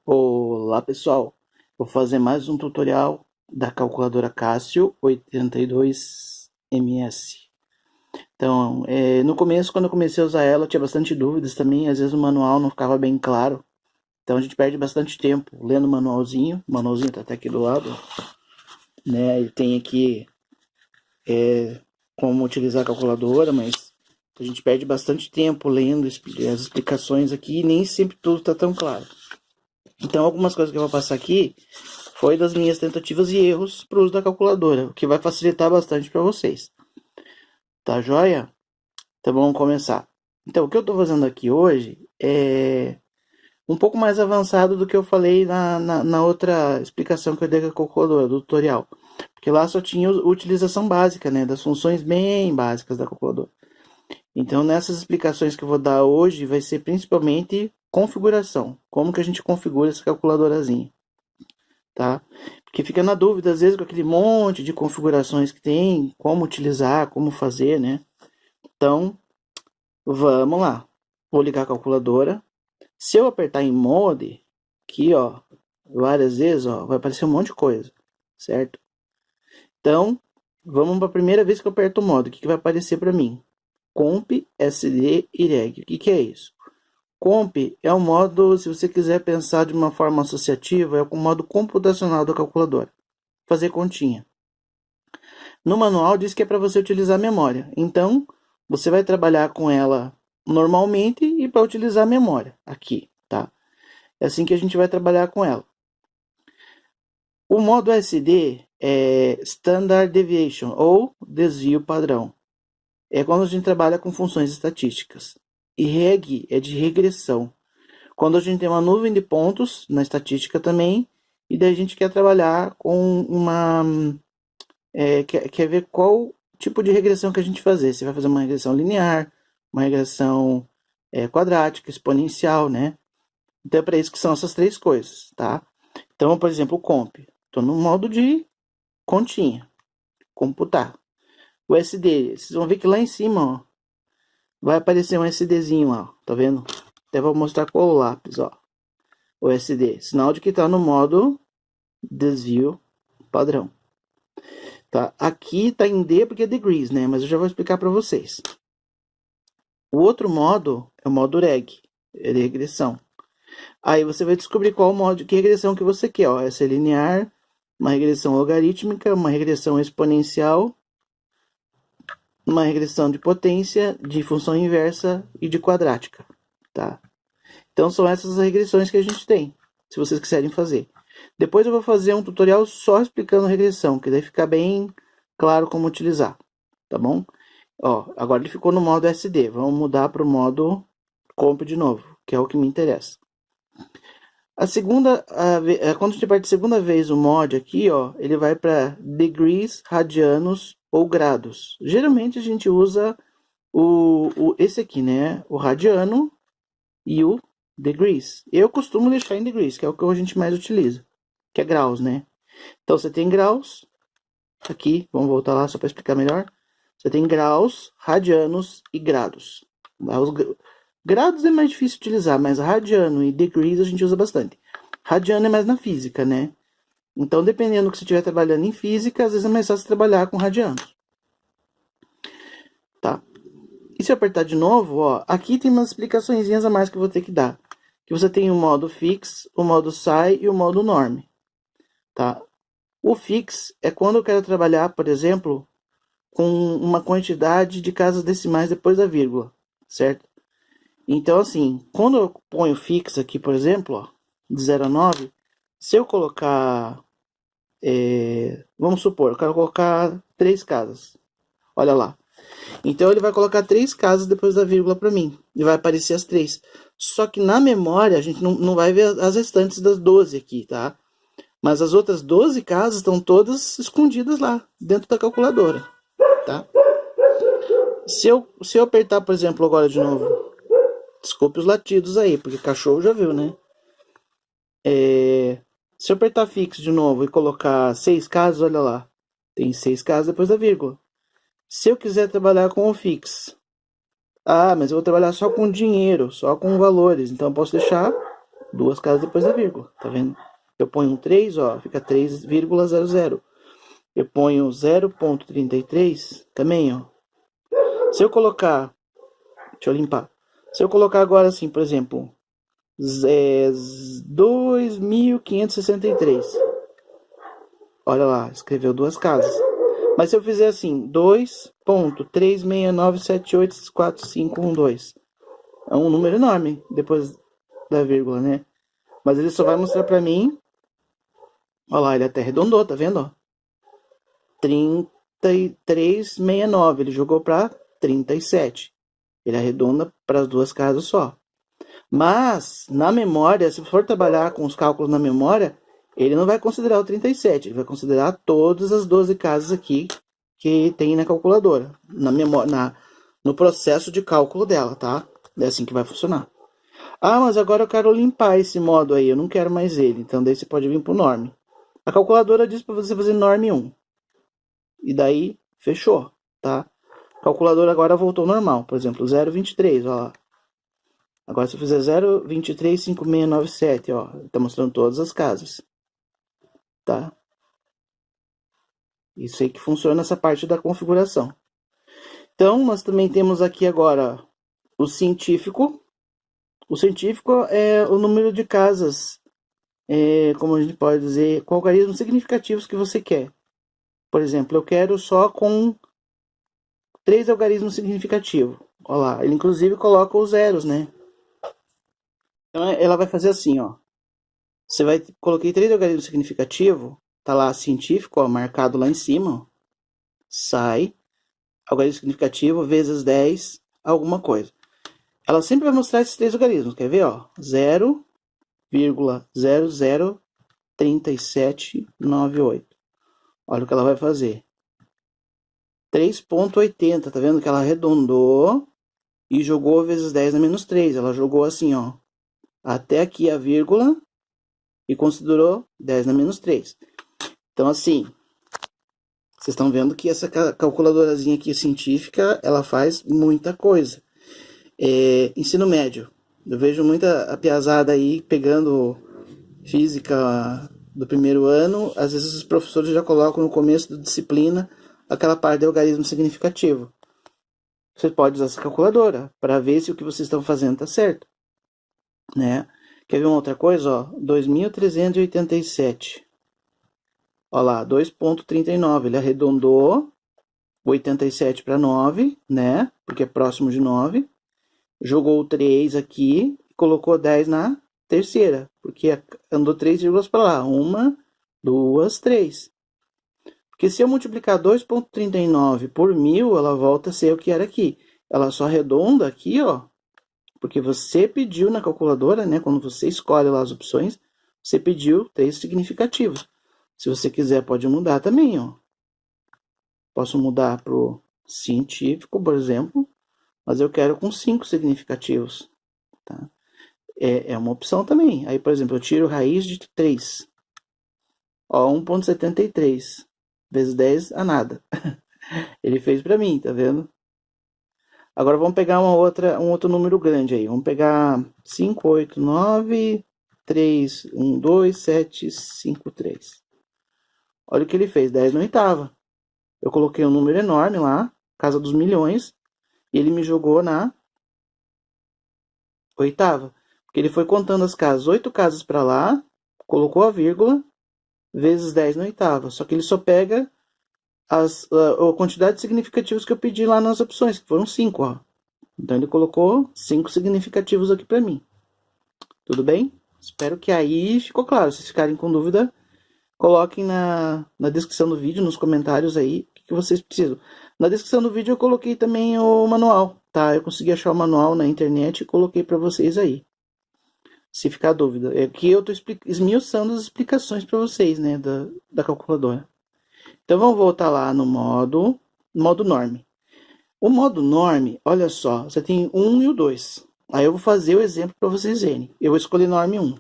Olá pessoal, vou fazer mais um tutorial da calculadora Casio 82MS. Então, no começo, quando eu comecei a usar ela, eu tinha bastante dúvidas também, às vezes o manual não ficava bem claro. Então a gente perde bastante tempo lendo o manualzinho tá até aqui do lado, né? Ele tem aqui como utilizar a calculadora, mas a gente perde bastante tempo lendo as explicações aqui e nem sempre tudo está tão claro. Então algumas coisas que eu vou passar aqui foi das minhas tentativas e erros para o uso da calculadora, o que vai facilitar bastante para vocês. Tá joia? Então vamos começar. Então o que eu estou fazendo aqui hoje é um pouco mais avançado do que eu falei na outra explicação que eu dei da calculadora, do tutorial. Porque lá só tinha utilização básica, né, das funções bem básicas da calculadora. Então nessas explicações que eu vou dar hoje vai ser principalmente configuração. Como que a gente configura essa calculadorazinha. Tá? Porque fica na dúvida, às vezes, com aquele monte de configurações que tem, como utilizar, como fazer, né? Então, vamos lá. Vou ligar a calculadora. Se eu apertar em Mode, aqui, ó, várias vezes, ó, vai aparecer um monte de coisa, certo? Então, vamos para a primeira vez que eu aperto o Mode. O que, que vai aparecer para mim? Comp, SD e Reg. O que, que é isso? Comp é um modo, se você quiser pensar de uma forma associativa, é o modo computacional da calculadora. Fazer continha. No manual diz que é para você utilizar a memória. Então, você vai trabalhar com ela normalmente e para utilizar a memória aqui, tá? É assim que a gente vai trabalhar com ela. O modo SD é Standard Deviation ou desvio padrão. É quando a gente trabalha com funções estatísticas. E reg é de regressão. Quando a gente tem uma nuvem de pontos na estatística também, e daí a gente quer trabalhar com uma... quer ver qual tipo de regressão que a gente fazer. Se vai fazer uma regressão linear, uma regressão quadrática, exponencial, né? Então é para isso que são essas três coisas, tá? Então, por exemplo, o comp. Estou no modo de continha, computar. O SD, vocês vão ver que lá em cima, ó, vai aparecer um SDzinho lá, ó, tá vendo? Até vou mostrar com o lápis, ó. O SD, sinal de que está no modo desvio padrão. Tá? Aqui está em D porque é degrees, né? Mas eu já vou explicar para vocês. O outro modo é o modo reg, é de regressão. Aí você vai descobrir qual modo, que regressão que você quer. Ó. Essa é linear, uma regressão logarítmica, uma regressão exponencial, uma regressão de potência, de função inversa e de quadrática. Tá? Então são essas as regressões que a gente tem, se vocês quiserem fazer. Depois eu vou fazer um tutorial só explicando regressão, que daí fica bem claro como utilizar, tá bom? Ó, agora ele ficou no modo SD, vamos mudar para o modo comp de novo, que é o que me interessa. Quando a gente aperta a segunda vez o mod aqui, ó, ele vai para degrees, radianos ou grados. Geralmente a gente usa esse aqui, né? O radiano e o degrees. Eu costumo deixar em degrees, que é o que a gente mais utiliza, que é graus, né? Então você tem graus, aqui, vamos voltar lá só para explicar melhor. Você tem graus, radianos e grados. Grados é mais difícil de utilizar, mas radiano e degrees a gente usa bastante. Radiano é mais na física, né? Então, dependendo do que você estiver trabalhando em física, às vezes é mais fácil trabalhar com radianos. Tá? E se eu apertar de novo, ó, aqui tem umas explicaçõezinhas a mais que eu vou ter que dar. Que você tem o modo fix, o modo sci e o modo norm. Tá? O fix é quando eu quero trabalhar, por exemplo, com uma quantidade de casas decimais depois da vírgula, certo? Então, assim, quando eu ponho fix aqui, por exemplo, ó, de 0 a 9, se eu colocar, vamos supor, eu quero colocar 3 casas. Olha lá. Então, ele vai colocar 3 casas depois da vírgula para mim. E vai aparecer as 3. Só que na memória, a gente não vai ver as restantes das 12 aqui, tá? Mas as outras 12 casas estão todas escondidas lá, dentro da calculadora, tá? Se eu apertar, por exemplo, agora de novo, desculpe os latidos aí, porque cachorro já viu, né? Se eu apertar fixo de novo e colocar 6 casas, olha lá, tem 6 casas depois da vírgula. Se eu quiser trabalhar com o fix, mas eu vou trabalhar só com dinheiro, só com valores, então eu posso deixar Duas casas depois da vírgula, tá vendo? Eu ponho um 3, ó, fica 3,00. Eu ponho 0,33 também, ó. Se eu colocar, deixa eu limpar. Se eu colocar agora assim, por exemplo, 2.563. Olha lá, escreveu duas casas. Mas se eu fizer assim, 2.369784512. É um número enorme depois da vírgula, né? Mas ele só vai mostrar pra mim. Olha lá, ele até arredondou, tá vendo? 3369. Ele jogou pra 37. Ele arredonda para as duas casas só. Mas, na memória, se for trabalhar com os cálculos na memória, ele não vai considerar o 37, ele vai considerar todas as 12 casas aqui que tem na calculadora, na memória, no processo de cálculo dela, tá? É assim que vai funcionar. Ah, mas agora eu quero limpar esse modo aí, eu não quero mais ele, então daí você pode vir para o norm. A calculadora diz para você fazer norm 1. E daí, fechou, tá? A calculadora agora voltou ao normal, por exemplo, 0,23, ó lá. Agora, se eu fizer 0,235697, ó, tá mostrando todas as casas, tá? Isso aí que funciona essa parte da configuração. Então, nós também temos aqui agora o científico. O científico é o número de casas, como a gente pode dizer, com algarismos significativos que você quer. Por exemplo, eu quero só com 3 algarismos significativos. Olha lá, ele inclusive coloca os zeros, né? Então, ela vai fazer assim, ó. Você vai, coloquei 3 algarismos significativos, tá lá científico, ó, marcado lá em cima, ó. Sai, algarismo significativo vezes 10, alguma coisa. Ela sempre vai mostrar esses 3 algarismos, quer ver, ó? 0,003798. Olha o que ela vai fazer. 3,80, tá vendo que ela arredondou e jogou vezes 10 na menos 3. Ela jogou assim, ó, até aqui a vírgula e considerou 10 na menos 3. Então, assim, vocês estão vendo que essa calculadorazinha aqui científica, ela faz muita coisa. Ensino médio. Eu vejo muita piazada aí pegando física do primeiro ano. Às vezes os professores já colocam no começo da disciplina aquela parte de algarismo significativo. Você pode usar essa calculadora para ver se o que vocês estão fazendo está certo, né? Quer ver uma outra coisa? Ó, 2.387. Olha lá, 2,39. Ele arredondou 87 para 9, né? Porque é próximo de 9. Jogou o 3 aqui e colocou 10 na terceira, porque andou 3 vírgulas para lá. 1, 2, 3. Porque se eu multiplicar 2,39 por 1000, ela volta a ser o que era aqui. Ela só arredonda aqui, ó, porque você pediu na calculadora, né? Quando você escolhe lá as opções, você pediu 3 significativos. Se você quiser, pode mudar também, ó. Posso mudar para o científico, por exemplo, mas eu quero com 5 significativos, tá? É uma opção também. Aí, por exemplo, eu tiro raiz de 3. Ó, 1,73 vezes 10 a nada. Ele fez para mim, tá vendo? Agora vamos pegar um outro número grande aí. Vamos pegar 5, 8, 9, 3, 1, 2, 7, 5, 3. Olha o que ele fez, 10 na oitava. Eu coloquei um número enorme lá, casa dos milhões, e ele me jogou na oitava. Porque ele foi contando as casas, 8 casas para lá, colocou a vírgula, vezes 10 na oitava. Só que ele só pega a quantidade de significativos que eu pedi lá nas opções, que foram 5, ó. Então ele colocou 5 significativos aqui para mim. Tudo bem? Espero que aí ficou claro. Se ficarem com dúvida, coloquem na descrição do vídeo, nos comentários aí, o que vocês precisam. Na descrição do vídeo eu coloquei também o manual, tá? Eu consegui achar o manual na internet e coloquei para vocês aí. Se ficar dúvida. Aqui eu estou esmiuçando as explicações para vocês, né, da calculadora. Então vamos voltar lá no modo norm. O modo norm, olha só, você tem 1 e o 2. Aí eu vou fazer o exemplo para vocês verem. Eu vou escolher norm 1.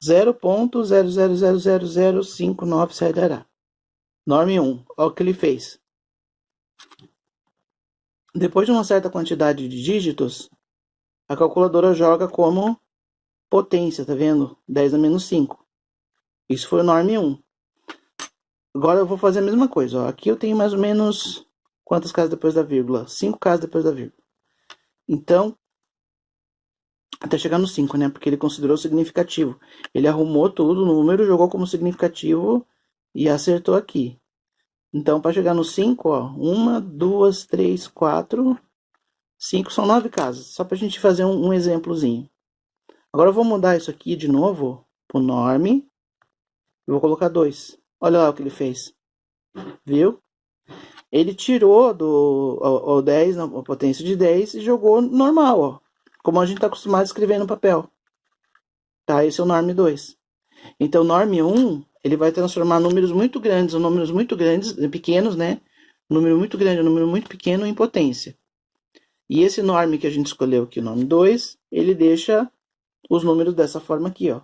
0,0000059 sairá. Norm 1, olha o que ele fez. Depois de uma certa quantidade de dígitos, a calculadora joga como potência, tá vendo? 10 a menos 5. Isso foi o norm 1. Agora eu vou fazer a mesma coisa, ó. Aqui eu tenho mais ou menos quantas casas depois da vírgula? 5 casas depois da vírgula. Então, até chegar no 5, né? Porque ele considerou significativo. Ele arrumou tudo, o número, jogou como significativo e acertou aqui. Então, para chegar no 5, ó, 1, 2, 3, 4, 5 são 9 casas. Só para a gente fazer um exemplozinho. Agora eu vou mudar isso aqui de novo para o norm. E vou colocar 2. Olha lá o que ele fez. Viu? Ele tirou o 10, a potência de 10, e jogou normal, ó. Como a gente está acostumado a escrever no papel. Tá? Esse é o norm 2. Então, o norm 1, ele vai transformar números muito grandes, pequenos, né? Número muito grande, número muito pequeno em potência. E esse norm que a gente escolheu aqui, o norm 2, ele deixa os números dessa forma aqui, ó.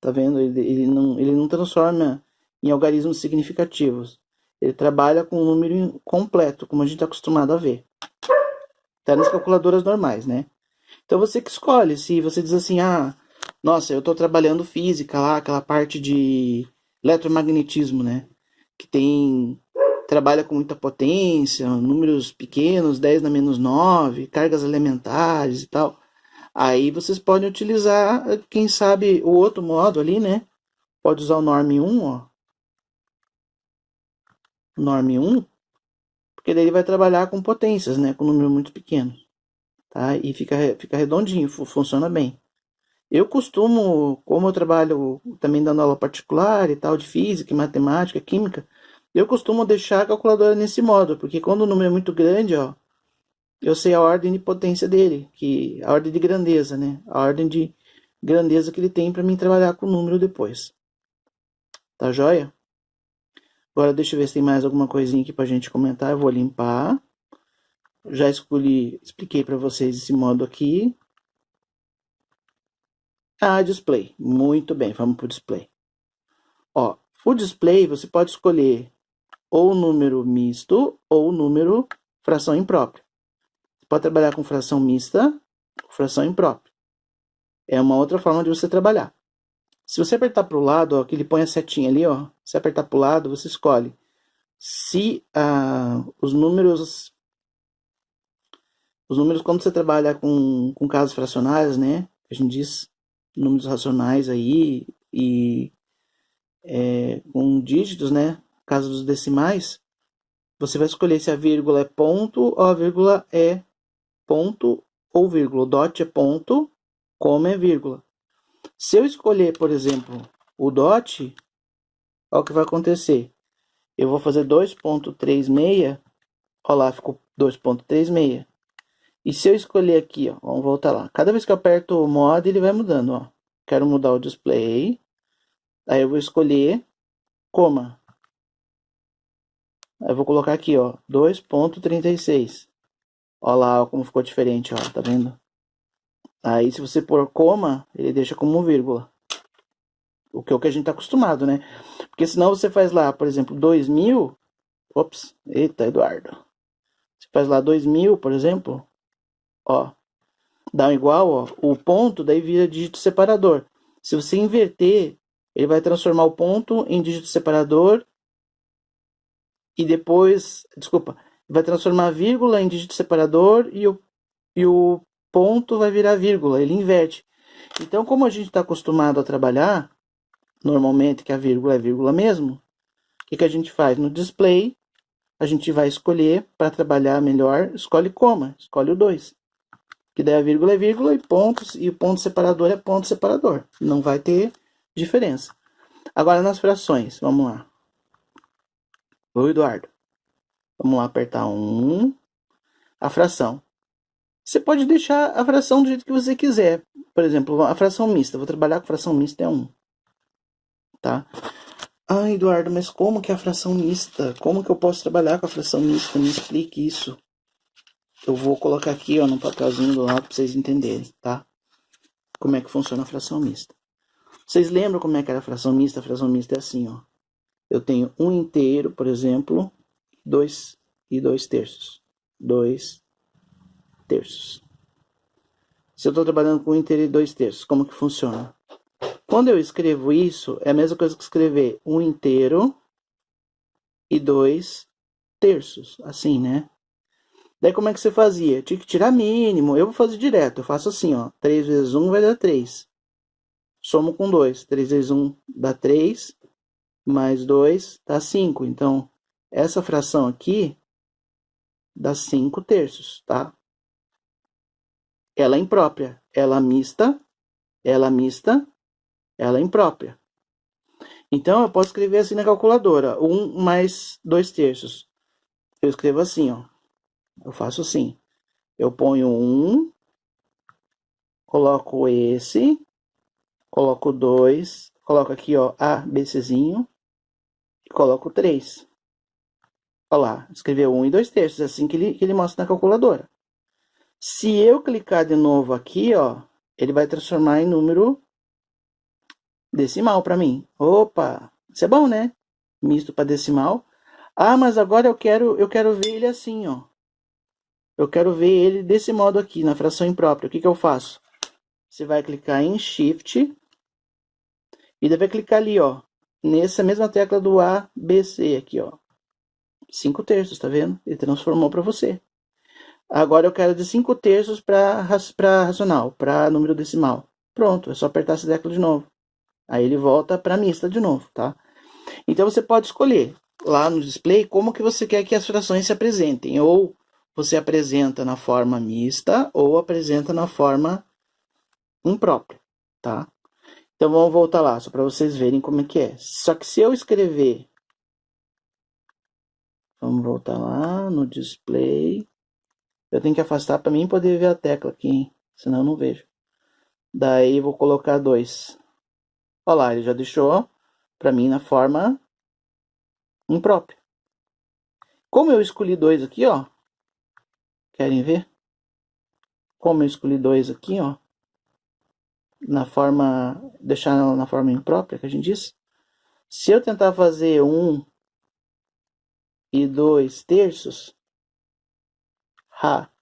Tá vendo? Ele não transforma em algarismos significativos. Ele trabalha com um número completo, como a gente está acostumado a ver. Tá nas calculadoras normais, né? Então você que escolhe. Se você diz assim, nossa, eu estou trabalhando física lá, aquela parte de eletromagnetismo, né? Que trabalha com muita potência, números pequenos, 10 na menos 9, cargas elementares e tal. Aí vocês podem utilizar, quem sabe, o outro modo ali, né? Pode usar o norm 1, ó. Norm 1, porque daí ele vai trabalhar com potências, né? Com número muito pequeno. Tá? E fica redondinho, funciona bem. Eu costumo, como eu trabalho também dando aula particular e tal, de física, matemática, química, eu costumo deixar a calculadora nesse modo, porque quando o número é muito grande, ó, eu sei a ordem de potência dele, a ordem de grandeza, né? A ordem de grandeza que ele tem para mim trabalhar com o número depois. Tá joia? Agora deixa eu ver se tem mais alguma coisinha aqui pra gente comentar. Eu vou limpar. Já expliquei para vocês esse modo aqui. Display. Muito bem, vamos para o display. Ó, o display você pode escolher ou número misto ou número fração imprópria. Você pode trabalhar com fração mista ou fração imprópria. É uma outra forma de você trabalhar. Se você apertar para o lado, ó, que ele põe a setinha ali, ó, se apertar para o lado, você escolhe se os números quando você trabalha com casas fracionárias, né, a gente diz números racionais aí e com dígitos, né, caso dos decimais, você vai escolher se a vírgula é ponto ou a vírgula é ponto ou vírgula. O dot é ponto, coma é vírgula. Se eu escolher, por exemplo, o dot, olha o que vai acontecer. Eu vou fazer 2.36, olha lá, ficou 2.36. E se eu escolher aqui, ó, vamos voltar lá. Cada vez que eu aperto o mod, ele vai mudando, ó. Quero mudar o display. Aí eu vou escolher coma. Aí eu vou colocar aqui, ó, 2.36. Olha lá como ficou diferente, ó, tá vendo? Aí se você pôr coma, ele deixa como vírgula. O que é o que a gente tá acostumado, né? Porque senão você faz lá, por exemplo, 2000. Ops, eita, Eduardo. Você faz lá 2000, por exemplo. Ó, dá um igual, ó. O ponto daí vira dígito separador. Se você inverter, ele vai transformar o ponto em dígito separador. E depois, desculpa, vai transformar a vírgula em dígito separador e o ponto vai virar vírgula, ele inverte. Então, como a gente está acostumado a trabalhar, normalmente que a vírgula é vírgula mesmo, o que a gente faz? No display, a gente vai escolher, para trabalhar melhor, escolhe coma, escolhe o 2. Que daí a vírgula é vírgula e o ponto separador é ponto separador. Não vai ter diferença. Agora nas frações, vamos lá. Oi, Eduardo. Vamos lá apertar 1. A fração. Você pode deixar a fração do jeito que você quiser. Por exemplo, a fração mista. Vou trabalhar com fração mista é 1. Tá? Eduardo, mas como que é a fração mista? Como que eu posso trabalhar com a fração mista? Me explique isso. Eu vou colocar aqui, ó, no papelzinho do lado para vocês entenderem, tá? Como é que funciona a fração mista. Vocês lembram como é que era a fração mista? A fração mista é assim, ó. Eu tenho 1 inteiro, por exemplo, 2 e 2 terços. 2 terços. se eu estou trabalhando com 1 inteiro e 2 terços, como que funciona? Quando eu escrevo isso, é a mesma coisa que escrever 1 inteiro e 2 terços, assim, né? Daí como é que você fazia? Tinha que tirar mínimo. Eu vou fazer direto. Eu faço assim, ó. 3 vezes 1 vai dar 3. Somo com 2. 3 vezes 1 dá 3. Mais 2 dá 5. Então, essa fração aqui dá 5 terços, tá? Ela é imprópria. Ela mista, ela mista, ela é imprópria. Então, eu posso escrever assim na calculadora. 1 mais 2 terços. Eu escrevo assim, ó. Eu faço assim. Eu ponho 1, coloco esse, coloco 2, coloco aqui, ó, ABCzinho, e coloco 3. Olha lá, escreveu 1 e 2 terços, assim que ele mostra na calculadora. Se eu clicar de novo aqui, ó, ele vai transformar em número decimal para mim. Opa, isso é bom, né? Misto para decimal. Ah, mas agora eu quero ver ele assim, ó. Eu quero ver ele desse modo aqui, na fração imprópria. O que eu faço? Você vai clicar em Shift e deve clicar ali, ó, nessa mesma tecla do ABC aqui, ó. 5 terços, tá vendo? Ele transformou para você. Agora eu quero de 5 terços para racional, para número decimal. Pronto, é só apertar essa tecla de novo. Aí ele volta para mista de novo, tá? Então você pode escolher lá no display como que você quer que as frações se apresentem. Ou você apresenta na forma mista ou apresenta na forma imprópria, tá? Então vamos voltar lá, só para vocês verem como é que é. Só que se eu escrever... Vamos voltar lá no display. Eu tenho que afastar para mim poder ver a tecla aqui, hein? Senão eu não vejo. Daí vou colocar 2. Olha lá, ele já deixou para mim na forma imprópria. Como eu escolhi 2 aqui, ó. Querem ver? Como eu escolhi 2 aqui, ó. Na forma... Deixar na forma imprópria que a gente disse. Se eu tentar fazer 1 e 2 terços...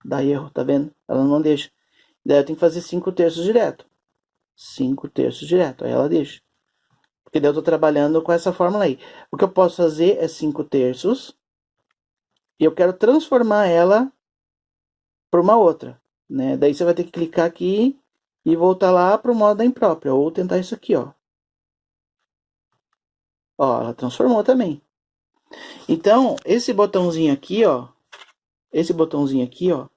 dá erro, tá vendo? Ela não deixa. Daí eu tenho que fazer 5 terços direto. 5 terços direto, aí ela deixa. Porque daí eu tô trabalhando com essa fórmula aí. O que eu posso fazer é 5 terços. E eu quero transformar ela para uma outra, né? Daí você vai ter que clicar aqui e voltar lá para o modo da imprópria. Ou tentar isso aqui, ó. Ó, ela transformou também. Então, esse botãozinho aqui, ó. Esse botãozinho aqui, ó.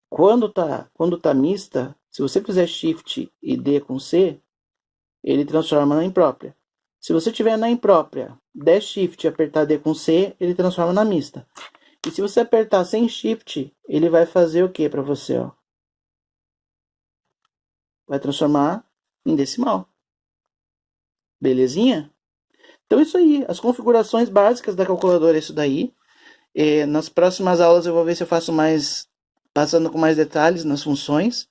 Quando tá mista, se você fizer Shift e D com C, ele transforma na imprópria. Se você tiver na imprópria, der Shift e apertar D com C, ele transforma na mista. E se você apertar sem Shift, ele vai fazer o que para você, ó? Vai transformar em decimal. Belezinha? Então é isso aí. As configurações básicas da calculadora é isso daí. Nas próximas aulas eu vou ver se eu faço mais, passando com mais detalhes nas funções.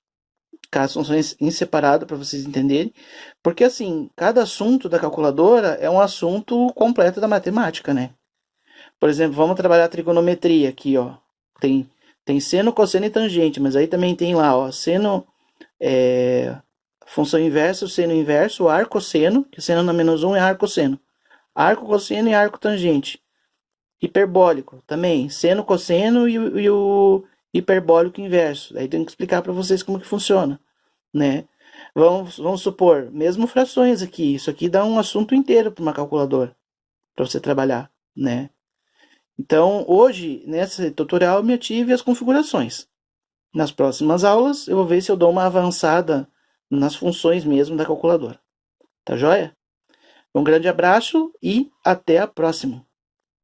As funções em separado para vocês entenderem. Porque assim, cada assunto da calculadora é um assunto completo da matemática, né? Por exemplo, vamos trabalhar a trigonometria aqui, ó. Tem seno, cosseno e tangente, mas aí também tem lá, ó, seno, função inversa, seno inverso, arco, cosseno, que seno na menos 1 é arco, cosseno. Arco, cosseno e arco, tangente. Hiperbólico também, seno, cosseno e o hiperbólico inverso. Aí tem que explicar para vocês como que funciona, né? Vamos supor, mesmo frações aqui, isso aqui dá um assunto inteiro para uma calculadora, para você trabalhar, né? Então, hoje, nesse tutorial, eu me ative as configurações. Nas próximas aulas, eu vou ver se eu dou uma avançada nas funções mesmo da calculadora. Tá joia? Um grande abraço e até a próxima!